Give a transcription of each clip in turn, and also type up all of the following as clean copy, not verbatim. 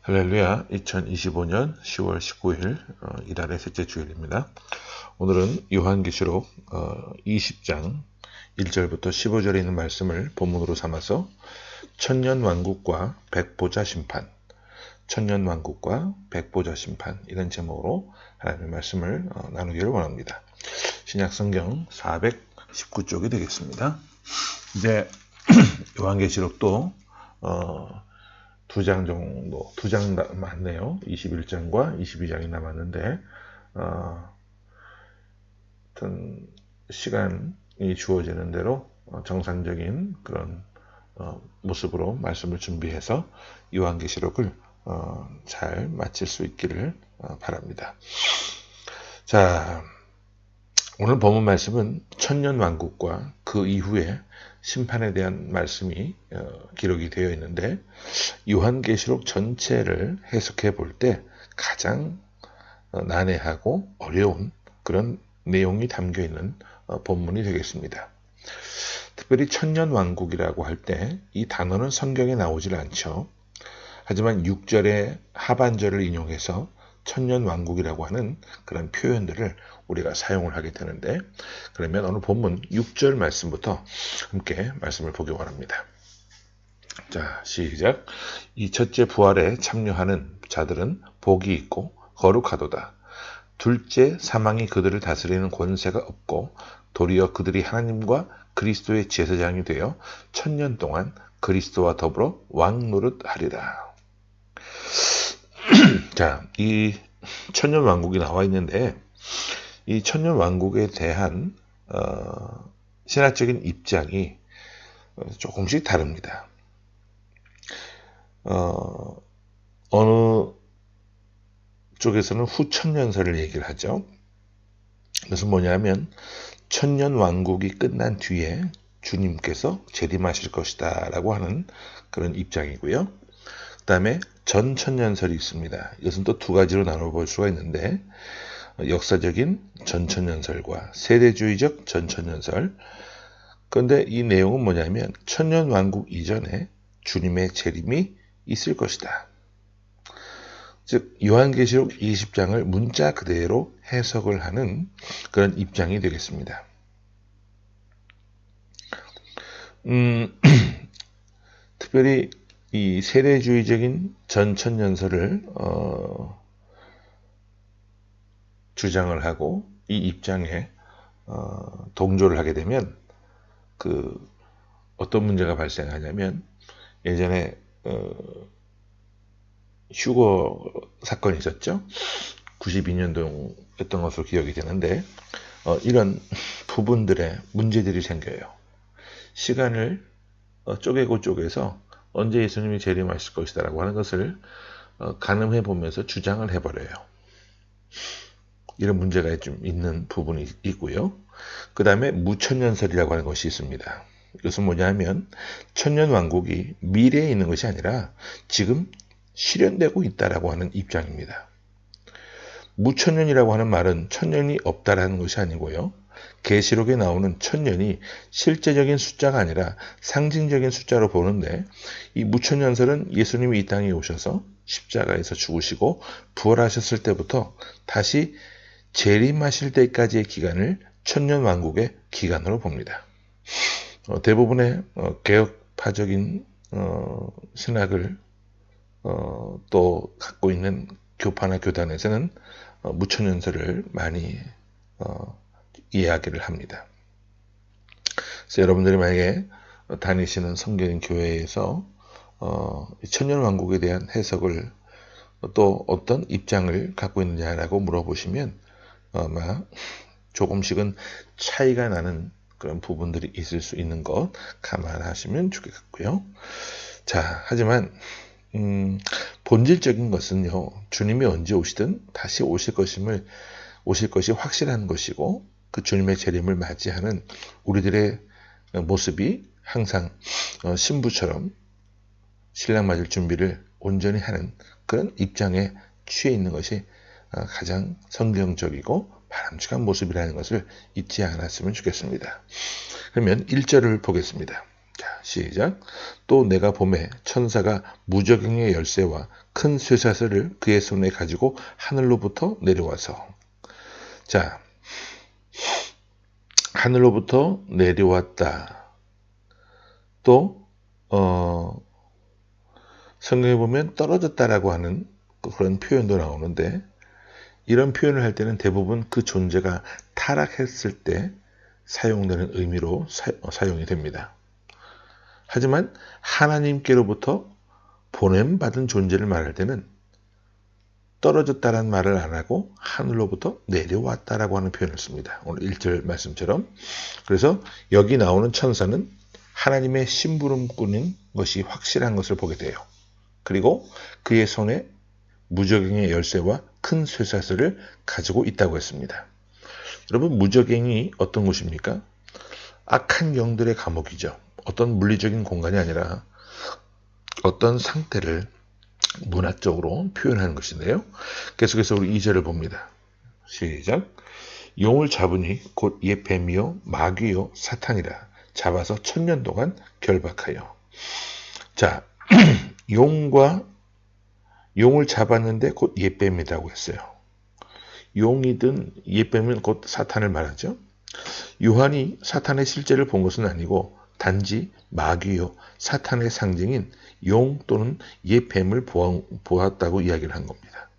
할렐루야. 2025년 10월 19일 이달의 셋째 주일입니다. 오늘은 요한계시록 20장 1절부터 15절에 있는 말씀을 본문으로 삼아서 천년왕국과 백보자 심판, 천년왕국과 백보자 심판, 이런 제목으로 하나님의 말씀을 나누기를 원합니다. 신약성경 419쪽이 되겠습니다. 이제 요한계시록도 두 장 정도, 두 장 남았네요. 21장과 22장이 남았는데, 어떤 시간이 주어지는 대로 정상적인 그런 모습으로 말씀을 준비해서 요한계시록을 잘 마칠 수 있기를 바랍니다. 자, 오늘 본문 말씀은 천년왕국과 그 이후에 심판에 대한 말씀이 기록이 되어 있는데, 요한계시록 전체를 해석해 볼 때 가장 난해하고 어려운 그런 내용이 담겨 있는 본문이 되겠습니다. 특별히 천년왕국이라고 할 때 이 단어는 성경에 나오질 않죠. 하지만 6절의 하반절을 인용해서 천년왕국이라고 하는 그런 표현들을 우리가 사용을 하게 되는데, 그러면 오늘 본문 6절 말씀부터 함께 말씀을 보기 원합니다. 자, 시작. 이 첫째 부활에 참여하는 자들은 복이 있고 거룩하도다. 둘째 사망이 그들을 다스리는 권세가 없고 도리어 그들이 하나님과 그리스도의 제사장이 되어 천년 동안 그리스도와 더불어 왕노릇하리라. 자, 이 천년왕국이 나와 있는데, 이 천년왕국에 대한 신학적인 입장이 조금씩 다릅니다. 어느 쪽에서는 후천년설을 얘기를 하죠. 그래서 뭐냐면 천년왕국이 끝난 뒤에 주님께서 재림하실 것이다 라고 하는 그런 입장이고요. 그 다음에 전천년설이 있습니다. 이것은 또 두 가지로 나눠볼 수가 있는데, 역사적인 전천년설과 세대주의적 전천년설. 그런데 이 내용은 뭐냐면 천년왕국 이전에 주님의 재림이 있을 것이다. 즉 요한계시록 20장을 문자 그대로 해석을 하는 그런 입장이 되겠습니다. 특별히 이 세대주의적인 전천년설을 주장을 하고 이 입장에 동조를 하게 되면 어떤 문제가 발생하냐면, 예전에 휴거 사건이 있었죠. 92년도였던 것으로 기억이 되는데, 이런 부분들에 문제들이 생겨요. 시간을 쪼개고 쪼개서 언제 예수님이 재림하실 것이다 라고 하는 것을 가늠해 보면서 주장을 해버려요. 이런 문제가 좀 있는 부분이 있고요. 그 다음에 무천년설이라고 하는 것이 있습니다. 이것은 뭐냐면 천년왕국이 미래에 있는 것이 아니라 지금 실현되고 있다라고 하는 입장입니다. 무천년이라고 하는 말은 천년이 없다라는 것이 아니고요. 계시록에 나오는 천년이 실제적인 숫자가 아니라 상징적인 숫자로 보는데, 이 무천년설은 예수님이 이 땅에 오셔서 십자가에서 죽으시고 부활하셨을 때부터 다시 재림하실 때까지의 기간을 천년왕국의 기간으로 봅니다. 대부분의 개혁파적인 신학을 또 갖고 있는 교파나 교단에서는 무천년설을 많이 이야기를 합니다. 그래서 여러분들이 만약에 다니시는 섬기는 교회에서 천년왕국에 대한 해석을 또 어떤 입장을 갖고 있느냐라고 물어보시면 아마 조금씩은 차이가 나는 그런 부분들이 있을 수 있는 것 감안하시면 좋겠고요. 자, 하지만 본질적인 것은요, 주님이 언제 오시든 다시 오실 것이 확실한 것이고, 그 주님의 재림을 맞이하는 우리들의 모습이 항상 신부처럼 신랑 맞을 준비를 온전히 하는 그런 입장에 취해 있는 것이 가장 성경적이고 바람직한 모습이라는 것을 잊지 않았으면 좋겠습니다. 그러면 1절을 보겠습니다. 자, 시작. 또 내가 봄에 천사가 무저갱의 열쇠와 큰 쇠사슬을 그의 손에 가지고 하늘로부터 내려와서, 자, 하늘로부터 내려왔다. 또 성경에 보면 떨어졌다라고 하는 그런 표현도 나오는데, 이런 표현을 할 때는 대부분 그 존재가 타락했을 때 사용되는 의미로 사용이 됩니다. 하지만 하나님께로부터 보냄받은 존재를 말할 때는 떨어졌다라는 말을 안 하고 하늘로부터 내려왔다라고 하는 표현을 씁니다. 오늘 1절 말씀처럼. 그래서 여기 나오는 천사는 하나님의 심부름꾼인 것이 확실한 것을 보게 돼요. 그리고 그의 손에 무저갱의 열쇠와 큰 쇠사슬을 가지고 있다고 했습니다. 여러분, 무저갱이 어떤 곳입니까? 악한 영들의 감옥이죠. 어떤 물리적인 공간이 아니라 어떤 상태를 문학적으로 표현하는 것인데요. 계속해서 우리 2절을 봅니다. 시작. 용을 잡으니 곧 옛 뱀이요 마귀요 사탄이라 잡아서 1000년 동안 결박하여. 자, 용을 잡았는데 곧 옛 뱀이라고 했어요. 용이든 옛 뱀은 곧 사탄을 말하죠. 요한이 사탄의 실제를 본 것은 아니고 단지 마귀요 사탄의 상징인 용 또는 옛 뱀을 보았다고 이야기를 한 겁니다.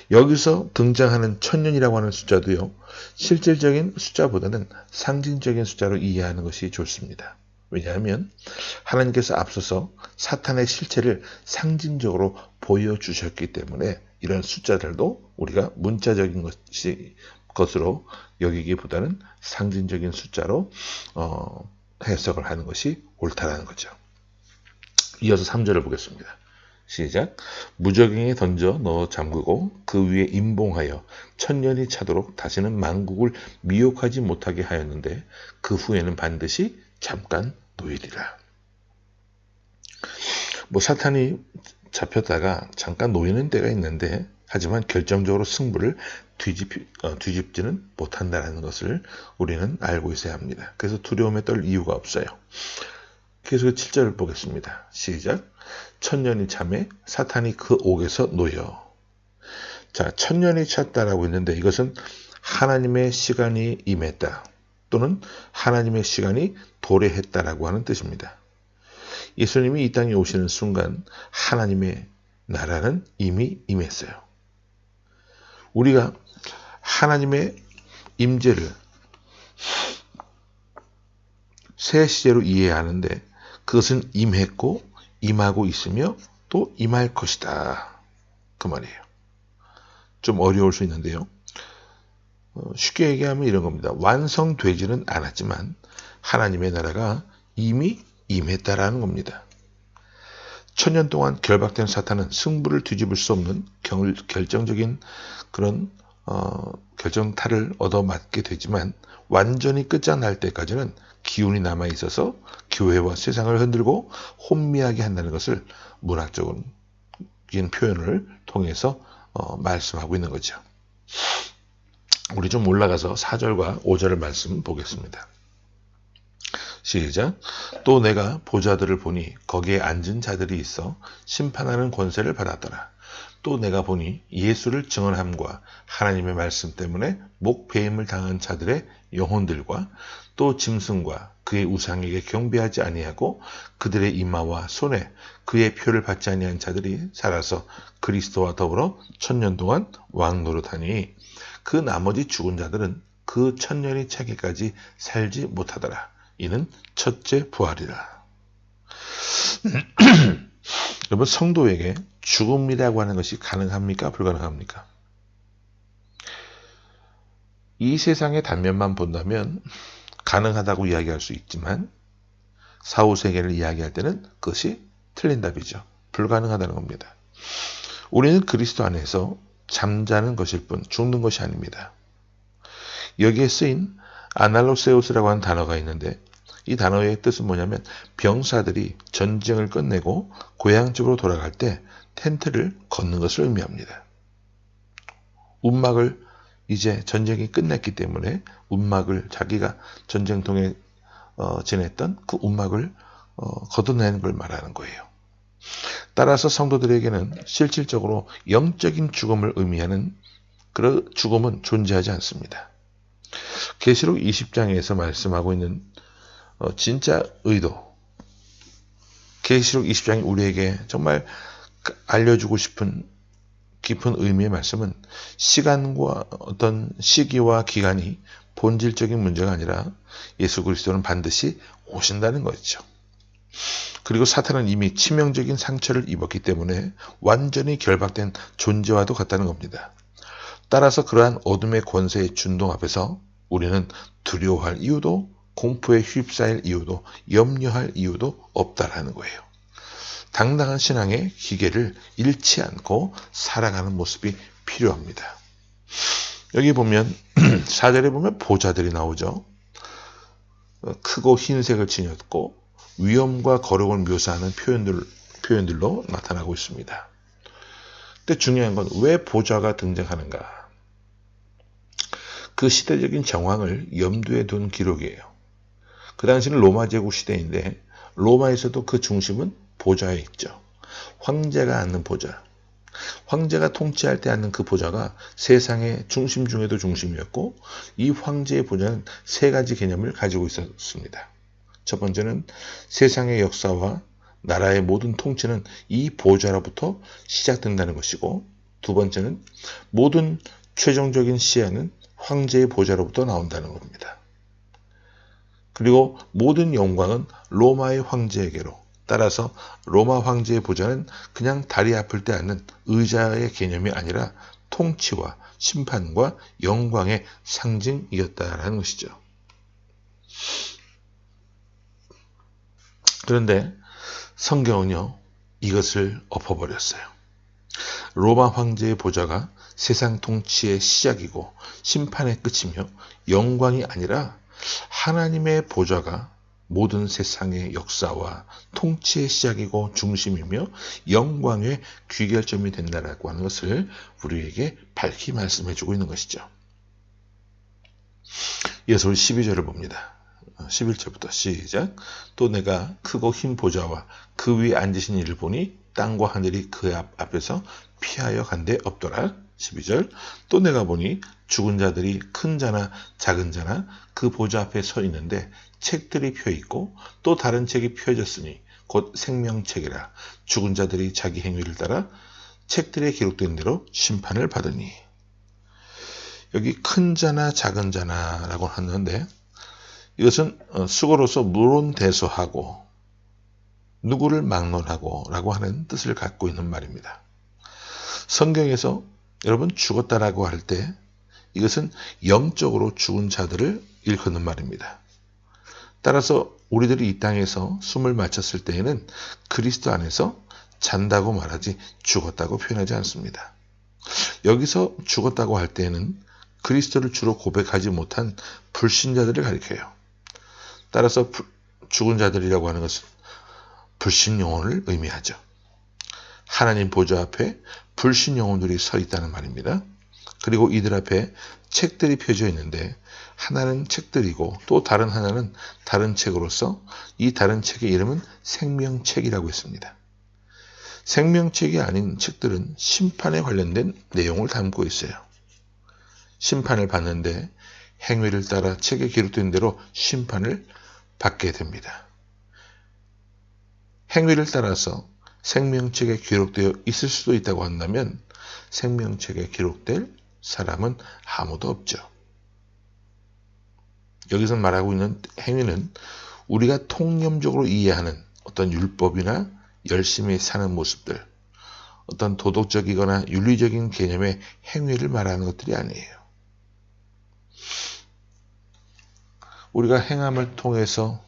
여기서 등장하는 1000년이라고 하는 숫자도요, 실질적인 숫자보다는 상징적인 숫자로 이해하는 것이 좋습니다. 왜냐하면 하나님께서 앞서서 사탄의 실체를 상징적으로 보여주셨기 때문에 이런 숫자들도 우리가 문자적인 것으로 여기기보다는 상징적인 숫자로 해석을 하는 것이 옳다라는 거죠. 이어서 3절을 보겠습니다. 시작. 무저갱에 던져 넣어 잠그고 그 위에 임봉하여 1000년이 차도록 다시는 만국을 미혹하지 못하게 하였는데 그 후에는 반드시 잠깐 놓이리라. 사탄이 잡혔다가 잠깐 놓이는 때가 있는데, 하지만 결정적으로 승부를 뒤집지는 못한다는 것을 우리는 알고 있어야 합니다. 그래서 두려움에 떨 이유가 없어요. 계속 7절을 보겠습니다. 시작. 1000년이 참에 사탄이 그 옥에서 놓여. 자, 1000년이 찼다라고 했는데 이것은 하나님의 시간이 임했다 또는 하나님의 시간이 도래했다라고 하는 뜻입니다. 예수님이 이 땅에 오시는 순간 하나님의 나라는 이미 임했어요. 우리가 하나님의 임재를 새 시제로 이해하는데 그것은 임했고 임하고 있으며 또 임할 것이다, 그 말이에요. 좀 어려울 수 있는데요. 쉽게 얘기하면 이런 겁니다. 완성되지는 않았지만 하나님의 나라가 이미 임했다라는 겁니다. 1000년 동안 결박된 사탄은 승부를 뒤집을 수 없는 결정적인 그런 결정타를 얻어맞게 되지만 완전히 끝장날 때까지는 기운이 남아있어서 교회와 세상을 흔들고 혼미하게 한다는 것을 문학적인 표현을 통해서 말씀하고 있는 거죠. 우리 좀 올라가서 4절과 5절의 말씀 보겠습니다. 시작. 또 내가 보좌들을 보니 거기에 앉은 자들이 있어 심판하는 권세를 받았더라. 또 내가 보니 예수를 증언함과 하나님의 말씀 때문에 목배임을 당한 자들의 영혼들과 또 짐승과 그의 우상에게 경배하지 아니하고 그들의 이마와 손에 그의 표를 받지 아니한 자들이 살아서 그리스도와 더불어 1000년 동안 왕노릇하니 그 나머지 죽은 자들은 그 1000년이 차기까지 살지 못하더라. 이는 첫째 부활이라. 여러분, 성도에게 죽음이라고 하는 것이 가능합니까? 불가능합니까? 이 세상의 단면만 본다면 가능하다고 이야기할 수 있지만 사후세계를 이야기할 때는 그것이 틀린 답이죠. 불가능하다는 겁니다. 우리는 그리스도 안에서 잠자는 것일 뿐 죽는 것이 아닙니다. 여기에 쓰인 아날로세우스라고 하는 단어가 있는데 이 단어의 뜻은 뭐냐면 병사들이 전쟁을 끝내고 고향 집으로 돌아갈 때 텐트를 걷는 것을 의미합니다. 움막을 이제 전쟁이 끝났기 때문에 움막을 자기가 전쟁통에 지냈던 그 움막을 걷어내는 걸 말하는 거예요. 따라서 성도들에게는 실질적으로 영적인 죽음을 의미하는 그런 죽음은 존재하지 않습니다. 계시록 20장에서 말씀하고 있는 진짜 의도, 계시록 20장이 우리에게 정말 알려주고 싶은 깊은 의미의 말씀은 시간과 어떤 시기와 기간이 본질적인 문제가 아니라 예수 그리스도는 반드시 오신다는 거죠. 그리고 사탄은 이미 치명적인 상처를 입었기 때문에 완전히 결박된 존재와도 같다는 겁니다. 따라서 그러한 어둠의 권세의 준동 앞에서 우리는 두려워할 이유도, 공포에 휩싸일 이유도, 염려할 이유도 없다라는 거예요. 당당한 신앙의 기계를 잃지 않고 살아가는 모습이 필요합니다. 여기 보면 4절에 보면 보좌들이 나오죠. 크고 흰색을 지녔고 위엄과 거룩을 묘사하는 표현들로 나타나고 있습니다. 근데 중요한 건 왜 보좌가 등장하는가? 그 시대적인 정황을 염두에 둔 기록이에요. 그 당시는 로마 제국 시대인데 로마에서도 그 중심은 보좌에 있죠. 황제가 앉는 보좌. 황제가 통치할 때 앉는 그 보좌가 세상의 중심 중에도 중심이었고 이 황제의 보좌는 세 가지 개념을 가지고 있었습니다. 첫 번째는 세상의 역사와 나라의 모든 통치는 이 보좌로부터 시작된다는 것이고, 두 번째는 모든 최종적인 시야는 황제의 보좌로부터 나온다는 겁니다. 그리고 모든 영광은 로마의 황제에게로, 따라서 로마 황제의 보좌는 그냥 다리 아플 때 앉는 의자의 개념이 아니라 통치와 심판과 영광의 상징이었다라는 것이죠. 그런데 성경은요, 이것을 엎어버렸어요. 로마 황제의 보좌가 세상 통치의 시작이고 심판의 끝이며 영광이 아니라 하나님의 보좌가 모든 세상의 역사와 통치의 시작이고 중심이며 영광의 귀결점이 된다라고 하는 것을 우리에게 밝히 말씀해주고 있는 것이죠. 이어서 우리 12절을 봅니다. 11절부터 시작. 또 내가 크고 흰 보좌와 그 위에 앉으신 이를 보니 땅과 하늘이 그 앞에서 피하여 간데 없더라. 12절. 또 내가 보니 죽은 자들이 큰 자나 작은 자나 그 보좌 앞에 서 있는데 책들이 펴 있고 또 다른 책이 펴졌으니 곧 생명책이라. 죽은 자들이 자기 행위를 따라 책들에 기록된 대로 심판을 받으니. 여기 큰 자나 작은 자나라고 하는데 이것은 수고로서 물론대소하고 누구를 막론하고 라고 하는 뜻을 갖고 있는 말입니다. 성경에서 여러분 죽었다라고 할 때 이것은 영적으로 죽은 자들을 일컫는 말입니다. 따라서 우리들이 이 땅에서 숨을 마쳤을 때에는 그리스도 안에서 잔다고 말하지 죽었다고 표현하지 않습니다. 여기서 죽었다고 할 때에는 그리스도를 주로 고백하지 못한 불신자들을 가리켜요. 따라서 죽은 자들이라고 하는 것은 불신 영혼을 의미하죠. 하나님 보좌 앞에 불신 영혼들이 서 있다는 말입니다. 그리고 이들 앞에 책들이 펴져 있는데 하나는 책들이고 또 다른 하나는 다른 책으로서 이 다른 책의 이름은 생명책이라고 했습니다. 생명책이 아닌 책들은 심판에 관련된 내용을 담고 있어요. 심판을 받는데 행위를 따라 책에 기록된 대로 심판을 받게 됩니다. 행위를 따라서 생명책에 기록되어 있을 수도 있다고 한다면 생명책에 기록될 사람은 아무도 없죠. 여기서 말하고 있는 행위는 우리가 통념적으로 이해하는 어떤 율법이나 열심히 사는 모습들, 어떤 도덕적이거나 윤리적인 개념의 행위를 말하는 것들이 아니에요. 우리가 행함을 통해서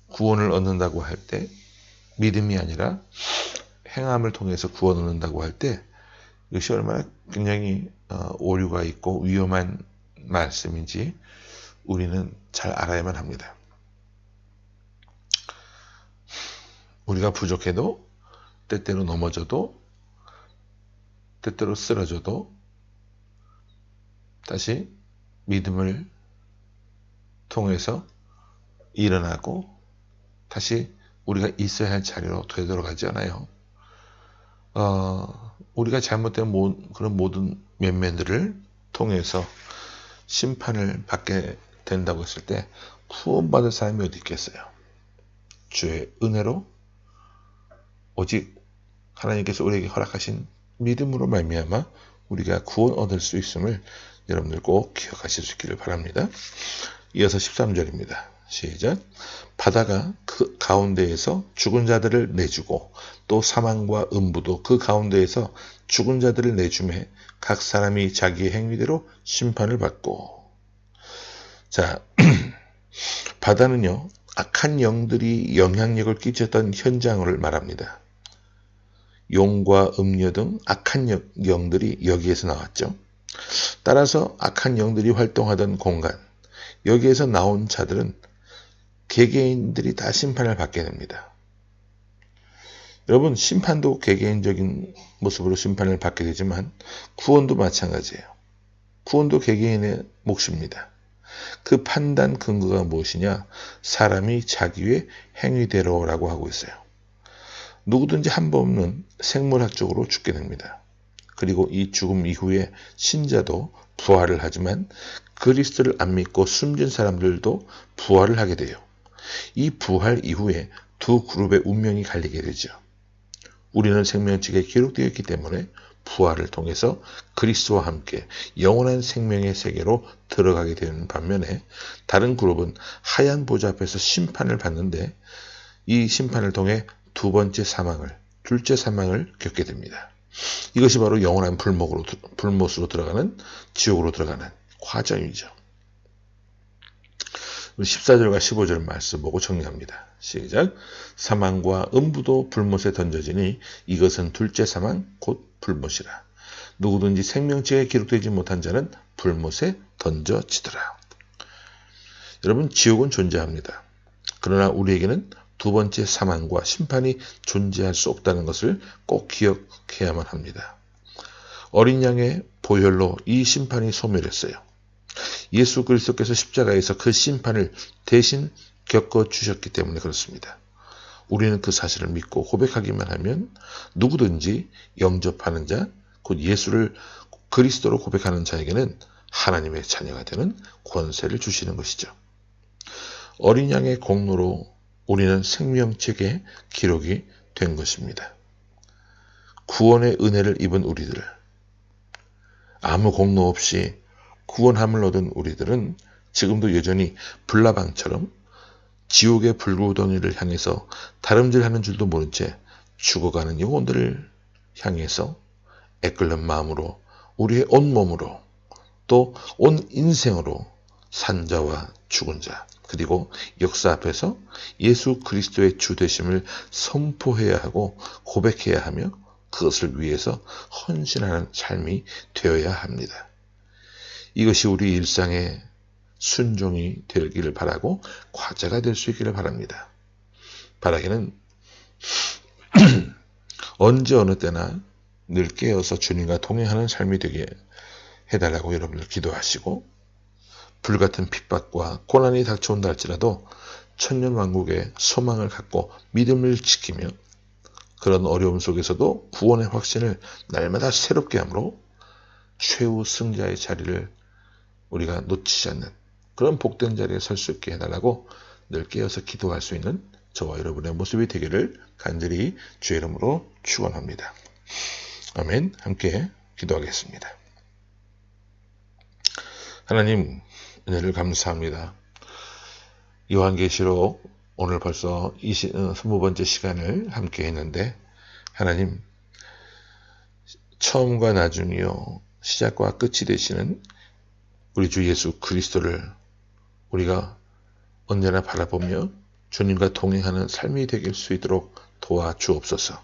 구원을 얻는다고 할 때, 믿음이 아니라 행함을 통해서 구원을 얻는다고 할 때 이것이 얼마나 굉장히 오류가 있고 위험한 말씀인지 우리는 잘 알아야만 합니다. 우리가 부족해도 때때로 넘어져도 때때로 쓰러져도 다시 믿음을 통해서 일어나고 다시 우리가 있어야 할 자리로 되돌아가지 않아요. 우리가 잘못된 그런 모든 면면들을 통해서 심판을 받게 된다고 했을 때 구원받을 사람이 어디 있겠어요? 주의 은혜로 오직 하나님께서 우리에게 허락하신 믿음으로 말미암아 우리가 구원 얻을 수 있음을 여러분들 꼭 기억하실 수 있기를 바랍니다. 이어서 13절입니다. 시작. 바다가 그 가운데에서 죽은 자들을 내주고 또 사망과 음부도 그 가운데에서 죽은 자들을 내주매 각 사람이 자기의 행위대로 심판을 받고. 자, 바다는요, 악한 영들이 영향력을 끼쳤던 현장을 말합니다. 용과 음녀 등 악한 영들이 여기에서 나왔죠. 따라서 악한 영들이 활동하던 공간, 여기에서 나온 자들은 개개인들이 다 심판을 받게 됩니다. 여러분, 심판도 개개인적인 모습으로 심판을 받게 되지만 구원도 마찬가지예요. 구원도 개개인의 몫입니다. 그 판단 근거가 무엇이냐? 사람이 자기의 행위대로라고 하고 있어요. 누구든지 한 번은 생물학적으로 죽게 됩니다. 그리고 이 죽음 이후에 신자도 부활을 하지만 그리스도를 안 믿고 숨진 사람들도 부활을 하게 돼요. 이 부활 이후에 두 그룹의 운명이 갈리게 되죠. 우리는 생명책에 기록되어 있기 때문에 부활을 통해서 그리스도와 함께 영원한 생명의 세계로 들어가게 되는 반면에 다른 그룹은 하얀 보좌 앞에서 심판을 받는데 이 심판을 통해 두 번째 사망을, 둘째 사망을 겪게 됩니다. 이것이 바로 영원한 불못으로 들어가는, 지옥으로 들어가는 과정이죠. 14절과 15절 말씀 보고 정리합니다. 시작. 사망과 음부도 불못에 던져지니 이것은 둘째 사망 곧 불못이라. 누구든지 생명책에 기록되지 못한 자는 불못에 던져지더라. 여러분, 지옥은 존재합니다. 그러나 우리에게는 두 번째 사망과 심판이 존재할 수 없다는 것을 꼭 기억해야만 합니다. 어린 양의 보혈로 이 심판이 소멸했어요. 예수 그리스도께서 십자가에서 그 심판을 대신 겪어주셨기 때문에 그렇습니다. 우리는 그 사실을 믿고 고백하기만 하면 누구든지 영접하는 자, 곧 예수를 그리스도로 고백하는 자에게는 하나님의 자녀가 되는 권세를 주시는 것이죠. 어린 양의 공로로 우리는 생명책에 기록이 된 것입니다. 구원의 은혜를 입은 우리들, 아무 공로 없이 구원함을 얻은 우리들은 지금도 여전히 불나방처럼 지옥의 불구덩이를 향해서 다름질하는 줄도 모른 채 죽어가는 영혼들을 향해서 애끓는 마음으로 우리의 온몸으로 또 온 인생으로 산 자와 죽은 자 그리고 역사 앞에서 예수 그리스도의 주 되심을 선포해야 하고 고백해야 하며 그것을 위해서 헌신하는 삶이 되어야 합니다. 이것이 우리 일상의 순종이 되기를 바라고 과제가 될 수 있기를 바랍니다. 바라기는 언제 어느 때나 늘 깨어서 주님과 동행하는 삶이 되게 해달라고 여러분들 기도하시고 불같은 핍박과 고난이 닥쳐온다 할지라도 천년왕국의 소망을 갖고 믿음을 지키며 그런 어려움 속에서도 구원의 확신을 날마다 새롭게 함으로 최후 승자의 자리를 우리가 놓치지 않는 그런 복된 자리에 설 수 있게 해달라고 늘 깨어서 기도할 수 있는 저와 여러분의 모습이 되기를 간절히 주의 이름으로 축원합니다. 아멘. 함께 기도하겠습니다. 하나님 은혜를 감사합니다. 요한계시록 오늘 벌써 20번째 시간을 함께 했는데 하나님 처음과 나중이요 시작과 끝이 되시는 우리 주 예수 그리스도를 우리가 언제나 바라보며 주님과 동행하는 삶이 되길 수 있도록 도와주옵소서.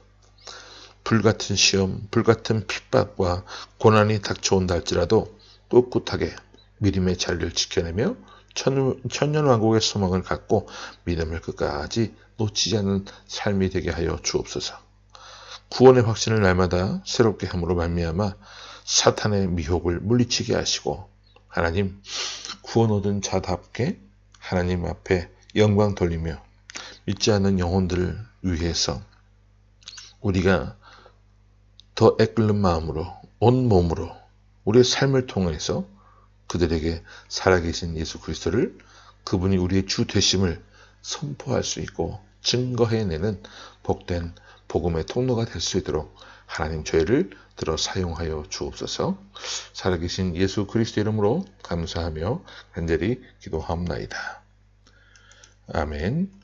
불같은 시험, 불같은 핍박과 고난이 닥쳐온다 할지라도 꿋꿋하게 믿음의 자리를 지켜내며 천년왕국의 소망을 갖고 믿음을 끝까지 놓치지 않는 삶이 되게 하여 주옵소서. 구원의 확신을 날마다 새롭게 함으로 말미암아 사탄의 미혹을 물리치게 하시고 하나님 구원 얻은 자답게 하나님 앞에 영광 돌리며 믿지 않는 영혼들을 위해서 우리가 더 애끓는 마음으로 온 몸으로 우리의 삶을 통해서 그들에게 살아계신 예수 그리스도를, 그분이 우리의 주 되심을 선포할 수 있고 증거해내는 복된 복음의 통로가 될 수 있도록 하나님 저희를 들어 사용하여 주옵소서. 살아계신 예수 그리스도 이름으로 감사하며 간절히 기도하옵나이다. 아멘.